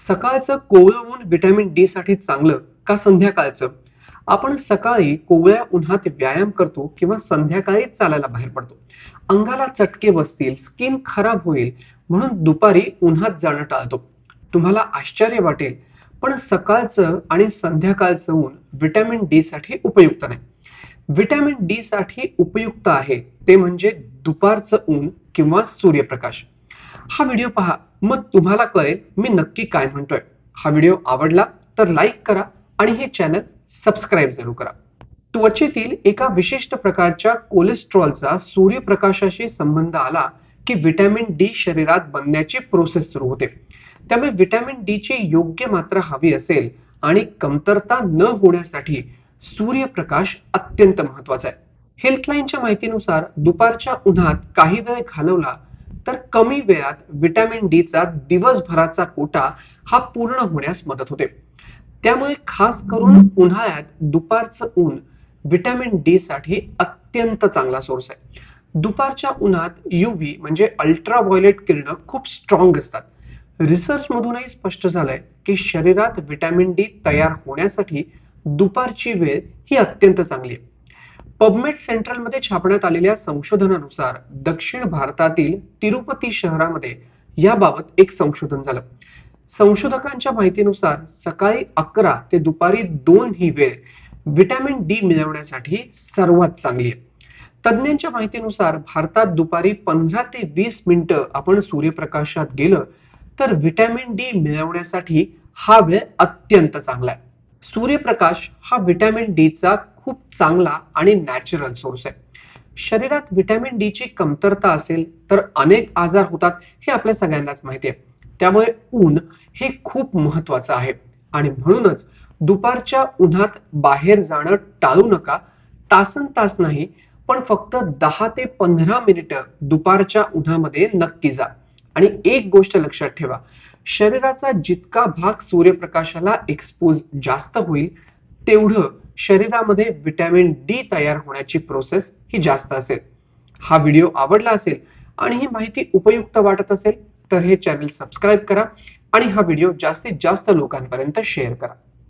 सकाळचं कोवळं ऊन व्हिटॅमिन डी साठी चांगलं का संध्याकाळचं? आपण सकाळी कोवळ्या उन्हात व्यायाम करतो किंवा संध्याकाळी चालायला बाहेर पडतो. अंगाला चटके बसतील, स्किन खराब होईल म्हणून दुपारी उन्हात जाणं टाळतो. तुम्हाला आश्चर्य वाटेल, पण सकाळचं आणि संध्याकाळचं ऊन व्हिटॅमिन डी साठी उपयुक्त नाही. व्हिटॅमिन डी साठी उपयुक्त आहे ते म्हणजे दुपारचं ऊन किंवा सूर्यप्रकाश. हा व्हिडिओ पहा, मग तुम्हाला कळेल मी नक्की काय म्हणतोय. हा व्हिडिओ आवडला तर लाईक करा आणि हे चॅनल सबस्क्राईब जरूर करा. त्वचेतील एका विशिष्ट प्रकारच्या कोलेस्ट्रॉलचा सूर्यप्रकाशाशी संबंध आला की व्हिटॅमिन डी शरीरात बनण्याची प्रोसेस सुरू होते. त्यामुळे व्हिटॅमिन डी ची योग्य मात्रा हवी असेल आणि कमतरता न होण्यासाठी सूर्यप्रकाश अत्यंत महत्वाचा आहे. हेल्थलाईनच्या माहितीनुसार दुपारच्या उन्हात काही वेळ घालवला तर कमी वेळात व्हिटॅमिन डी चा दिवसभराचा कोटा हा पूर्ण होण्यास मदत होते. त्यामुळे खास करून उन्हाळ्यात दुपारचं ऊन व्हिटॅमिन डी साठी अत्यंत चांगला सोर्स आहे. दुपारच्या उन्हात यूव्ही म्हणजे अल्ट्राव्हायोलेट किरण खूप स्ट्रॉंग असतात. रिसर्च मधूनही स्पष्ट झालंय की शरीरात व्हिटॅमिन डी तयार होण्यासाठी दुपारची वेळ ही अत्यंत चांगली आहे. पबमेड सेंट्रल मध्ये छापण्यात आलेल्या संशोधनानुसार दक्षिण भारतातील तिरुपती शहरामध्ये याबाबत एक संशोधन झालं. संशोधकांच्या माहितीनुसार सकाळी 11 ते दुपारी 2 ही वेळ व्हिटॅमिन डी मिळवण्यासाठी सर्वात चांगली आहे. तज्ञांच्या माहितीनुसार भारतात दुपारी 15 ते 20 मिनिटं आपण सूर्यप्रकाशात गेलं तर व्हिटॅमिन डी मिळवण्यासाठी हा वेळ अत्यंत चांगला आहे. सूर्यप्रकाश हा व्हिटॅमिन डी चा खूप चांगला आणि नॅचरल सोर्स आहे. शरीरात व्हिटॅमिन डी ची कमतरता असेल तर अनेक आजार होतात हे आपल्या सगळ्यांनाच माहिती आहे. त्यामुळे ऊन हे खूप महत्वाचं आहे आणि म्हणूनच दुपारच्या उन्हात बाहेर जाणं टाळू नका. तासन तास नाही, पण फक्त 10 ते 15 मिनिटं दुपारच्या उन्हामध्ये नक्की जा. आणि एक गोष्ट लक्षात ठेवा, शरीराचा जितका भाग सूर्यप्रकाशाला एक्सपोज जास्त होईल तेवढं शरीरामध्ये व्हिटॅमिन डी तयार होण्याची प्रोसेस ही जास्त असेल. हा व्हिडिओ आवडला असेल आणि ही माहिती उपयुक्त वाटत असेल तर हे चॅनल सबस्क्राईब करा आणि हा व्हिडिओ जास्तीत जास्त लोकांपर्यंत शेअर करा.